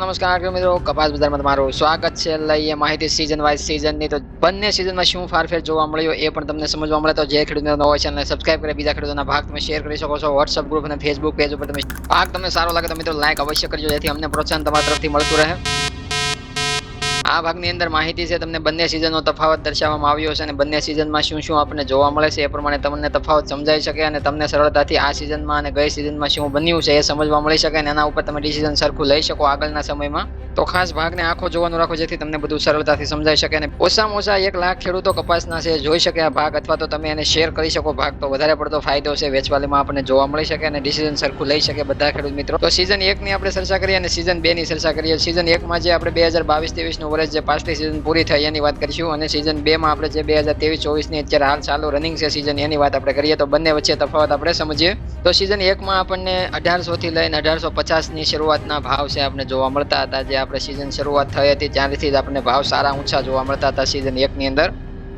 નમસ્કાર મિત્રો, કપાસ બજારમાં તમારું સ્વાગત છે। લઈએ માહિતી સીઝન વાઇઝ સીઝનની, તો બંને સીઝનમાં શું ફારફેર જોવા મળ્યો એ પણ તમને સમજવા મળે। તો જે ખેડૂત મિત્રો નવા ચેનલને સબસ્ક્રાઇબ કરી બીજા ખેડૂતોના ભાગ તમે શેર કરી શકો છો। વોટ્સઅપ ગ્રુપ અને ફેસબુક પેજ ઉપર તમે ભાગ તમને સારો લાગે તો મિત્રો લાઈક અવશ્ય કરજો, જેથી અમને પ્રોત્સાહન તમારા તરફથી મળતું રહે। આ ભાગની અંદર માહિતી છે તમને બંને સિઝનનો તફાવત દર્શાવવામાં આવ્યો છે અને બંને સિઝનમાં શું શું આપણને જોવા મળે છે એ પ્રમાણે તમને તફાવત સમજાઈ શકે અને તમને સરળતાથી આ સિઝનમાં અને ગઈ સિઝનમાં શું બન્યું છે એ સમજવા મળી શકે અને એના ઉપર તમે ડિસિઝન સરખું લઈ શકો આગળના સમયમાં। તો ખાસ ભાગને આખો જોવાનું રાખો, જેથી તમને બધું સરળતાથી સમજાઈ શકે અને ઓછામાં ઓછા 1 લાખ ખેડૂતો કપાસના છે જોઈ શકે આ ભાગ, અથવા તો તમે એને શેર કરી શકો ભાગ, તો વધારે પડતો ફાયદો છે વેચવાલીમાં આપણને જોવા મળી શકે અને ડિસિઝન સરખું લઈ શકે બધા ખેડૂત મિત્રો। તો સિઝન 1 ની આપણે ચર્ચા કરીએ અને સિઝન 2 ની ચર્ચા કરીએ। સિઝન 1 માં જે આપણે 2022-23 નું વર્ષ જે પાછલી સિઝન પૂરી થઈ એની વાત કરીશું અને સિઝન 2 માં આપણે જે 2023-24 ની અત્યારે હાલ ચાલુ રનિંગ છે સિઝન એની વાત આપણે કરીએ। તો બંને વચ્ચે તફાવત આપણે સમજીએ। તો સિઝન 1 માં આપણને 1800 થી લઈને 1850 ની શરૂઆતના ભાવ છે આપણે જોવા મળતા હતા। જે આપણે સિઝન શરૂઆત થઈ હતી ત્યારથી જ આપણને ભાવ સારા ઊંચા જોવા મળતા હતા સિઝન 1 ની અંદર।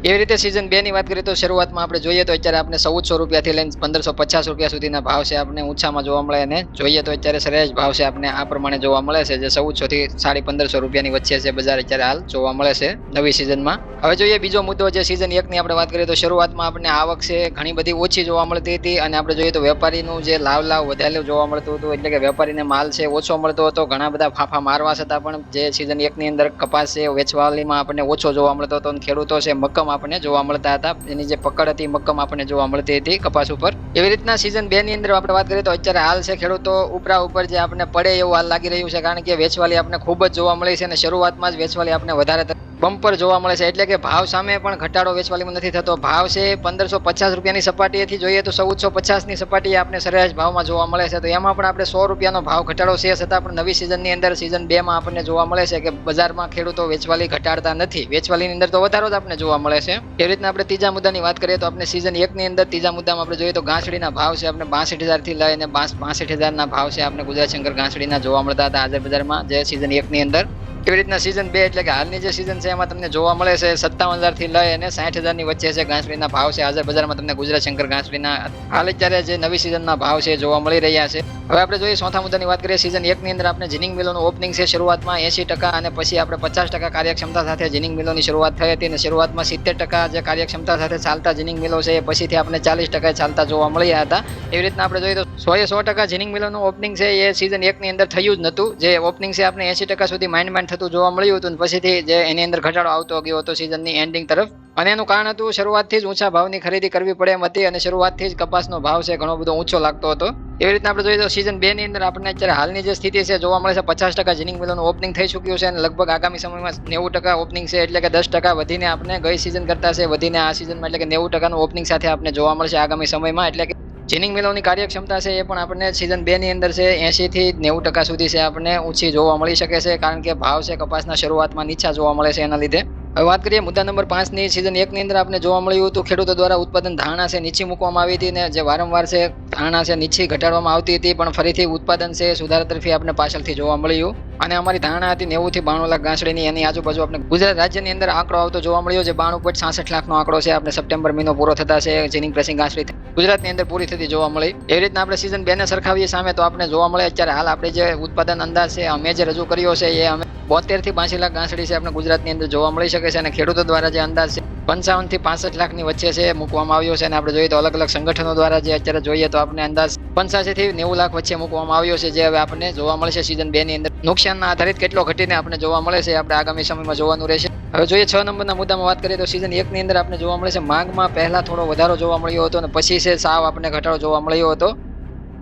એવી રીતે સિઝન 2 ની વાત કરીએ તો શરૂઆતમાં આપણે જોઈએ તો અત્યારે આપણે 1400 રૂપિયાથી લઈને 1550 રૂપિયા સુધીના ભાવ છે આપણે ઊંચામાં જોવા મળે અને જોઈએ તો અત્યારે સરેરાશ ભાવ છે આપણે આ પ્રમાણે જોવા મળે છે, જે 1400 થી 1550 રૂપિયાની વચ્ચે છે બજાર અત્યારે હાલ જોવા મળે છે નવી સિઝનમાં। હવે જોઈએ બીજો મુદ્દો, જે સિઝન 1 ની આપણે વાત કરીએ તો શરૂઆતમાં આપણને આવક છે ઘણી બધી ઓછી જોવા મળતી હતી અને આપણે જોઈએ તો વેપારીનું જે લાવ વધેલું જોવા મળતું હતું, એટલે કે વેપારીને માલ છે ઓછો મળતો હતો। ઘણા બધા ફાફા મારવા છતાં પણ જે સિઝન 1 ની અંદર કપાસ છે વેચવાલીમાં આપણને ઓછો જોવા મળતો હતો અને ખેડૂતો છે મક્કમ આપણને જોવા મળતા હતા, એની જે પકડ હતી મક્કમ આપણને જોવા મળતી હતી કપાસ ઉપર। એવી રીતના સિઝન 2 ની અંદર આપણે વાત કરીએ તો અત્યારે હાલ છે ખેડૂતો ઉપરા ઉપર જે આપણને પડે એવું હાલ લાગી રહ્યું છે, કારણ કે વેચવાલી આપણે ખૂબ જ જોવા મળી છે અને શરૂઆતમાં જ વેચવાલી આપણે વધારે બમ્પર જોવા મળે છે, એટલે કે ભાવ સામે પણ ઘટાડો વેચવાલીમાં નથી થતો। ભાવ છે 1550 રૂપિયાની સપાટીએથી જોઈએ તો 1450 ની સપાટીએ આપણે સરેરાશ ભાવમાં જોવા મળે છે। તો એમાં પણ આપણે 100 રૂપિયાનો ભાવ ઘટાડો છે, છતાં પણ નવી સિઝનની અંદર સિઝન 2 માં આપણને જોવા મળે છે કે બજારમાં ખેડૂતો વેચવાલી ઘટાડતા નથી, વેચવાલીની અંદર તો વધારો જ આપણે જોવા મળે છે। એવી રીતના આપણે ત્રીજા મુદ્દાની વાત કરીએ તો આપણે સિઝન 1 ની અંદર ત્રીજા મુદ્દામાં આપણે જોઈએ તો ઘાસડીના ભાવ છે આપણે 62000 થી લઈને 62000 ના ભાવ છે આપણે ગુજરાત શંકર ઘાસડીના જોવા મળતા હતા હાજર બજારમાં જે સિઝન 1 ની અંદર। એવી રીતના સિઝન 2 એટલે કે હાલની જે સિઝન છે એમાં તમને જોવા મળે છે 57000 થી લઈ અને 60000 ની વચ્ચે છે ઘાસડીના ભાવ છે હાજર બજારમાં તમને ગુજરાત શંકર ઘાસડીના હાલ અત્યારે જે નવી સિઝનના ભાવ છે જોવા મળી રહ્યા છે। હવે આપણે જોઈએ ચોથા મુદ્દાની વાત કરીએ। સિઝન 1 ની અંદર આપણે જીનિંગ મિલોનું ઓપનિંગ છે શરૂઆતમાં 80% અને પછી આપણે 50% કાર્યક્ષમતા સાથે જીનિંગ મિલોની શરૂઆત થઈ હતી અને શરૂઆતમાં 70% જે કાર્યક્ષમતા સાથે ચાલતા જીનિંગ મિલો છે એ પછીથી આપણે 40% ચાલતા જોવા મળ્યા હતા। એવી રીતના આપણે જોઈએ તો 100% જીનિંગ મિલોનું ઓપનિંગ છે એ સિઝન 1 ની અંદર થયું જ નહોતું, જે ઓપનિંગ છે આપણે 80% સુધી માઇન્ડ થતું જોવા મળ્યું હતું પછીથી જે એની અંદર ઘટાડો આવતો ગયો હતો સિઝનની એન્ડિંગ તરફ, અને એનું કારણ હતું શરૂઆતથી જ ઊંચા ભાવની ખરીદી કરવી પડે એમ હતી અને શરૂઆતથી જ કપાસનો ભાવ છે ઘણો બધો ઊંચો લાગતો હતો। એવી રીતના આપણે જોઈએ તો સિઝન 2 ની અંદર આપણને અત્યારે હાલની જે સ્થિતિ છે જોવા મળે છે 50% જીનિંગ મિલોનું ઓપનિંગ થઈ ચૂક્યું છે અને લગભગ આગામી સમયમાં 90% ઓપનિંગ છે, એટલે કે 10% વધીને આપણે ગઈ સિઝન કરતા છે વધીને આ સિઝનમાં એટલે કે 90%નું ઓપનિંગ સાથે આપણે જોવા મળશે આગામી સમયમાં। એટલે કે જીનિંગ મિલોની કાર્યક્ષમતા છે એ પણ આપણને સિઝન 2 ની અંદર છે 80 થી 90% સુધી છે આપણને ઊંચી જોવા મળી શકે છે, કારણ કે ભાવ છે કપાસના શરૂઆતમાં નીચા જોવા મળે છે એના લીધે। હવે વાત કરીએ મુદ્દા નંબર 5 ની, સિઝન 1 ની અંદર આપણે જોવા મળ્યું હતું ખેડૂતો દ્વારા ઉત્પાદન ધારણા છે નીચી મૂકવામાં આવી હતી ને જે વારંવાર છે ધારણા છે નીચી ઘટાડવામાં આવતી હતી, પણ ફરીથી ઉત્પાદન છે સુધારા તરફી આપણે પાછળથી જોવા મળ્યું અને અમારી ધારણા હતી 90 થી 92 લાખ ઘાસડીની, એની આજુબાજુ આપણે ગુજરાત રાજ્યની અંદર આંકડો આવતો જોવા મળ્યો છે 92.66 લાખનો આંકડો છે આપણે સપ્ટેમ્બર મહિનો પૂરો થતા છે જીનિંગ પ્રેસિંગ ઘાસડી ગુજરાતની અંદર પૂરી થતી જોવા મળી। એવી રીતના આપણે સિઝન 2 ને સરખાવીએ સામે તો આપણે જોવા મળે અત્યારે હાલ આપણે જે ઉત્પાદન અંદાજ છે અમે જે રજૂ કર્યો છે એ અમે 72 થી 82 લાખ ઘાસડી છે આપણે ગુજરાતની અંદર જોવા મળી શકે છે અને ખેડૂતો દ્વારા જે અંદાજ છે 55 થી 65 લાખની વચ્ચે છે મૂકવામાં આવ્યો છે અને આપણે જોઈએ તો અલગ અલગ સંગઠનો દ્વારા જે અત્યારે જોઈએ તો આપણે અંદાજ 85 થી 90 લાખ વચ્ચે મૂકવામાં આવ્યો છે, જે હવે આપણને જોવા મળશે સિઝન 2 ની અંદર નુકસાનના આધારિત કેટલો ઘટીને આપણે જોવા મળે છે આપણે આગામી સમયમાં જોવાનું રહેશે। હવે જોઈએ 6 નંબરના મુદ્દામાં વાત કરીએ તો સિઝન 1 ની અંદર આપણે જોવા મળે છે માંગમાં પહેલા થોડો વધારો જોવા મળ્યો હતો અને પછી છે સાવ આપણને ઘટાડો જોવા મળ્યો હતો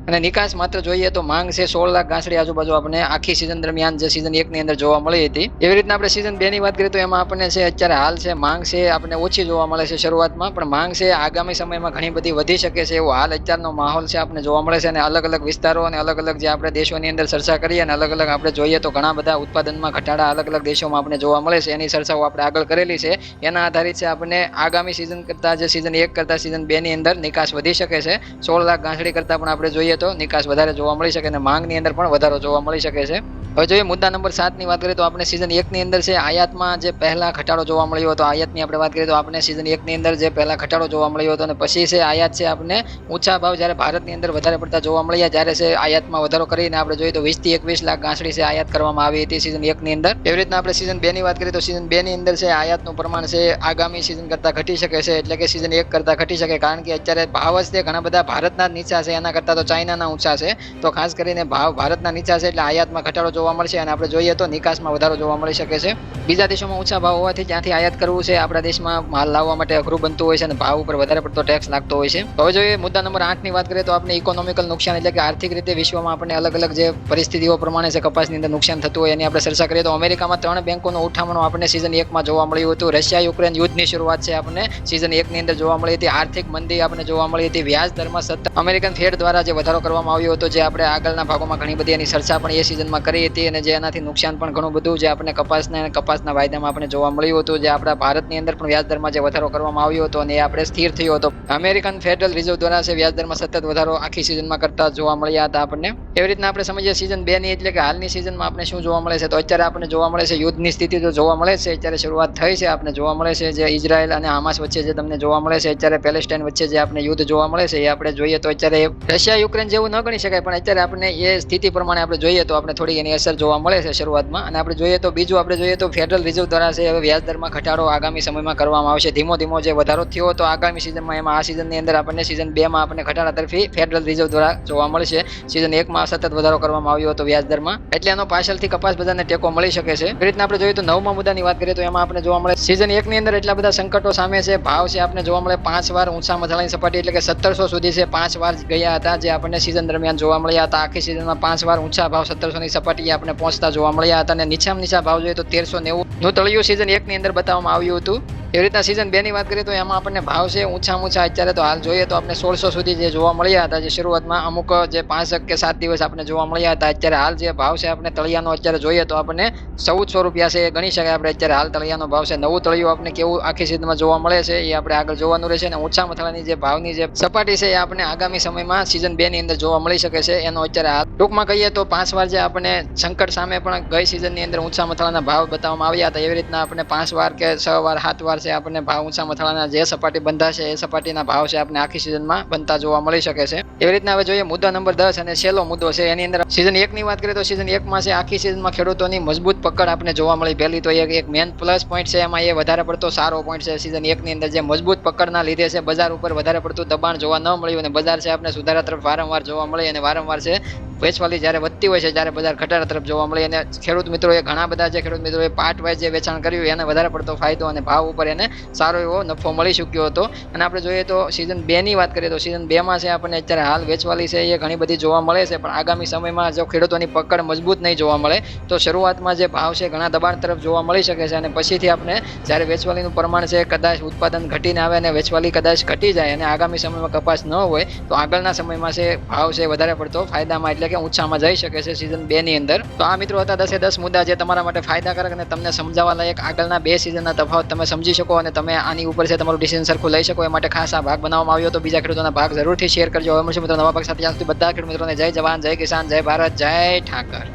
અને નિકાસ માત્ર જોઈએ તો માંગ છે 16 લાખ ઘાસડી આજુબાજુ આપણે આખી સિઝન દરમિયાન જે સિઝન 1 ની અંદર જોવા મળી હતી। એવી રીતના આપણે સિઝન 2 ની વાત કરીએ તો એમાં આપણને છે અત્યારે હાલ છે માંગ છે આપણે ઓછી જોવા મળે છે શરૂઆતમાં, પણ માંગ છે આગામી સમયમાં ઘણી બધી વધી શકે છે એવો હાલ અત્યારનો માહોલ છે આપણે જોવા મળે છે અને અલગ અલગ વિસ્તારો અને અલગ અલગ જે આપણે દેશોની અંદર ચર્ચા કરીએ અને અલગ અલગ આપણે જોઈએ તો ઘણા બધા ઉત્પાદનમાં ઘટાડા અલગ અલગ દેશોમાં આપણે જોવા મળે છે, એની ચર્ચાઓ આપણે આગળ કરેલી છે। એના આધારિત છે આપણે આગામી સિઝન કરતા જે સિઝન 1 કરતા સિઝન 2 ની અંદર નિકાસ વધી શકે છે 16 લાખ ઘાસડી કરતા પણ આપણે જોઈએ જોઈએ તો નિકાસ વધારે જોવા મળી શકે અને માંગની અંદર પણ વધારો જોવા મળી શકે છે. હવે જોઈએ મુદ્દા નંબર 7 ની વાત કરીએ તો આપણે સિઝન 1 ની અંદર છે આયાતમાં જે પહેલા ઘટાડો જોવા મળ્યો હતો. આયાતની આપણે વાત કરીએ તો આપણે સિઝન 1 ની અંદર જે પહેલા ઘટાડો જોવા મળ્યો હતો અને પછી છે આયાત છે આપણે ઊંચા ભાવ જ્યારે ભારતની અંદર વધારે પડતા જોવા મળ્યા ત્યારે છે આયાતમાં વધારો કરીને આપણે જોઈએ તો 20 થી 21 લાખ ગાંસડી છે આયાત કરવામાં આવી હતી સિઝન 1 ની અંદર. એવી રીતના આપણે સિઝન 2 ની વાત કરીએ તો સિઝન 2 ની અંદર છે આયાતનું પ્રમાણ છે આગામી સિઝન કરતા ઘટી શકે છે, એટલે કે સિઝન 1 કરતા ઘટી શકે, કારણ કે અત્યારે ભાવ જ તે ઘણા બધા ભારતના જ નીચા છે, એના કરતા તો ચાઇનાના ઊંચા છે. તો ખાસ કરીને ભાવ ભારતના નીચા છે એટલે આયાતમાં ઘટાડો જોવા મળશે અને આપણે જોઈએ તો નિકાસમાં વધારો જોવા મળી શકે છે. બીજા દેશોમાં ઊંચા ભાવ હોવાથી જ્યાંથી આયાત કરવું છે આપણા દેશમાં માલ લાવવા માટે અઘરું બનતું હોય છે અને ભાવ ઉપર વધારે પડતો ટેક્સ લાગતો હોય છે. હવે જોઈએ મુદ્દા નંબર 8 ની વાત કરીએ તો આપણે ઇકોનોમિકલ નુકસાન એટલે કે આર્થિક રીતે વિશ્વમાં આપણને અલગ અલગ જે પરિસ્થિતિઓ પ્રમાણે છે કપાસની અંદર નુકસાન થતું હોય એની આપણે ચર્ચા કરીએ તો અમેરિકામાં 3 બેંકોનું ઉઠામણું આપણને સિઝન 1 માં જોવા મળ્યું હતું. રશિયા યુક્રેન યુદ્ધની શરૂઆત છે આપણને સિઝન 1 ની અંદર જોવા મળી હતી. આર્થિક મંદી આપણને જોવા મળી હતી. વ્યાજ દરમાં સતત અમેરિકન ફેડ દ્વારા જે વધારો કરવામાં આવ્યો હતો, જે આપણે આગળના ભાગોમાં ઘણી બધી એની ચર્ચા પણ એ સિઝનમાં કરી હતી અને જે એનાથી નુકસાન પણ ઘણું બધું જે આપણે કપાસના વાયદામાં આપણે જોવા મળ્યું હતું, જે આપણા ભારતની અંદર પણ વ્યાજ દરમાં જે વધારો કરવામાં આવ્યો હતો અને એ આપણે સ્થિર થયો હતો. અમેરિકન ફેડરલ રિઝર્વ દ્વારા છે વ્યાજ દરમાં સતત વધારો આખી સિઝનમાં કરતા જોવા મળ્યા હતા આપણને. એવી રીતના આપણે સમજીએ સિઝન 2 ની એટલે કે હાલની સિઝનમાં આપણે શું જોવા મળે છે તો અત્યારે આપણે જોવા મળે છે યુદ્ધની સ્થિતિ તો જોવા મળે છે. અત્યારે શરૂઆત થઈ છે આપણે જોવા મળે છે જે ઇઝરાયલ અને હામાસ વચ્ચે જે તમને જોવા મળે છે, અત્યારે પેલેસ્ટાઈન વચ્ચે જે આપણે યુદ્ધ જોવા મળે છે એ આપણે જોઈએ તો અત્યારે રશિયા યુક્રેન જેવું ન ગણી શકાય, પણ અત્યારે આપણે એ સ્થિતિ પ્રમાણે આપણે જોઈએ તો આપણે થોડી એની અસર જોવા મળે છે શરૂઆતમાં. અને આપણે જોઈએ તો બીજું આપણે જોઈએ તો ફેડરલ રિઝર્વ દ્વારા છે હવે વ્યાજ દરમાં ઘટાડો આગામી સમયમાં કરવામાં આવશે. ધીમો ધીમો જે વધારો થયો હતો આગામી સિઝનમાં એમાં આ સિઝનની અંદર આપણને સિઝન 2 માં આપણને ઘટાડા તરફી ફેડરલ રિઝર્વ દ્વારા જોવા મળશે. સિઝન 1 માં સતત વધારો કરવામાં આવ્યો હતો વ્યાજ દરમાં, એટલે એનો પાછળથી કપાસ બજારને ટેકો મળી શકે છે. એ રીતના આપણે જોઈએ તો 9મા મુદ્દાની વાત કરીએ તો એમાં આપણે જોવા મળે સિઝન 1 ની અંદર એટલા બધા સંકટો સામે છે. ભાવ છે આપણે જોવા મળે 5 વાર ઊંચા મથાળાની સપાટી એટલે કે 1700 સુધી છે 5 વાર ગયા હતા, જે આપણને સિઝન દરમિયાન જોવા મળ્યા હતા. આખી સિઝનમાં 5 વાર ઊંચા ભાવ 1700 ની સપાટીએ આપણે પહોંચતા જોવા મળ્યા હતા અને નીચામાં નીચા ભાવ જોઈએ તો 1390 નું તળિયું સિઝન 1 ની અંદર બતાવવામાં આવ્યું હતું. એવી રીતના સિઝન 2 ની વાત કરીએ તો એમાં આપણને ભાવ છે ઊંચા અત્યારે તો હાલ જોઈએ તો આપણે 1600 સુધી જે જોવા મળ્યા હતા, જે શરૂઆતમાં અમુક જે 5 કે 7 દિવસ આપણે જોવા મળ્યા હતા. અત્યારે હાલ જે ભાવ છે આપણે તળિયાનો અત્યારે જોઈએ તો આપણને 1400 રૂપિયા છે એ ગણી શકાય. આપણે અત્યારે હાલ તળિયાનો ભાવ છે, નવું તળિયું આપણે કેવું આખી સિઝનમાં જોવા મળે છે એ આપણે આગળ જોવાનું રહેશે. અને ઊંચા મથાળાની જે ભાવની જે સપાટી છે એ આપણે આગામી સમયમાં સિઝન 2 ની અંદર જોવા મળી શકે છે. એનો અત્યારે હાલ ટૂંકમાં કહીએ તો 5 વાર જે આપણે સંકટ સામે પણ ગઈ સિઝનની અંદર ઊંચા મથાળાના ભાવ બતાવવામાં આવ્યા હતા, એવી રીતના આપણે 5 વાર કે 6 વાર 7 વાર છે આપણને ભાવ ઊંચા મથાળાના જે સપાટી બંધાશે એ સપાટીના ભાવ છે આપણે આખી સિઝનમાં બનતા જોવા મળી શકે છે. એવી રીતના હવે જોઈએ મુદ્દા નંબર 10 અને છેલ્લો મુદ્દો છે એની અંદર સિઝન 1 ની વાત કરીએ તો સિઝન 1 માં છે આખી સિઝનમાં ખેડૂતોની મજબૂત પકડ આપણે જોવા મળી. પહેલી તો એક મેન પ્લસ પોઈન્ટ છે, એમાં એ વધારે પડતો સારો પોઈન્ટ છે સિઝન 1 ની અંદર, જે મજબૂત પકડના લીધે છે બજાર ઉપર વધારે પડતું દબાણ જોવા ન મળ્યું અને બજાર છે આપણે સુધારા તરફ વારંવાર જોવા મળે અને વારંવાર છે વેચવાલી જ્યારે વધતી હોય છે ત્યારે બજાર ઘટાડા તરફ જોવા મળે. અને ખેડૂત મિત્રોએ ઘણા બધા જે ખેડૂત મિત્રોએ પાર્ટ વાઇઝ જે વેચાણ કર્યું એને વધારે પડતો ફાયદો અને ભાવ ઉપર એને સારો એવો નફો મળી ચૂક્યો હતો. અને આપણે જોઈએ તો સિઝન 2 ની વાત કરીએ તો સિઝન 2 માં છે આપણને અત્યારે હાલ વેચવાલી છે એ ઘણી બધી જોવા મળે છે, પણ આગામી સમયમાં જો ખેડૂતોની પકડ મજબૂત નહીં જોવા મળે તો શરૂઆતમાં જે ભાવ છે ઘણા દબાણ તરફ જોવા મળી શકે છે અને પછીથી આપણે જ્યારે વેચવાલીનું પ્રમાણ છે કદાચ ઉત્પાદન ઘટીને આવે અને વેચવાલી કદાચ ઘટી જાય અને આગામી સમયમાં કપાસ ન હોય તો આગળના સમયમાં છે ભાવ છે વધારે પડતો ફાયદામાં એટલે કે ઊંચામાં જઈ શકે છે સિઝન 2 ની અંદર. તો આ મિત્રો હતા 10 મુદ્દા જે તમારા માટે ફાયદાકારક અને તમને સમજાવવા લાયક આગળના 2 સિઝનના તફાવત તમે સમજી શકો અને તમે આની ઉપર છે તમારું ડિસિઝન સરખું લઈ શકો એ માટે ખાસ આ ભાગ બનાવવામાં આવ્યો. તો બીજા ખેડૂતોના ભાગ જરૂરથી શેર કરજો. હવે મળશે મિત્રો નવા ભાગ સાથે. ત્યાં સુધી બધા ખેડૂત મિત્રોને જય જવાન, જય કિસાન, જય ભારત, જય ઠાકર.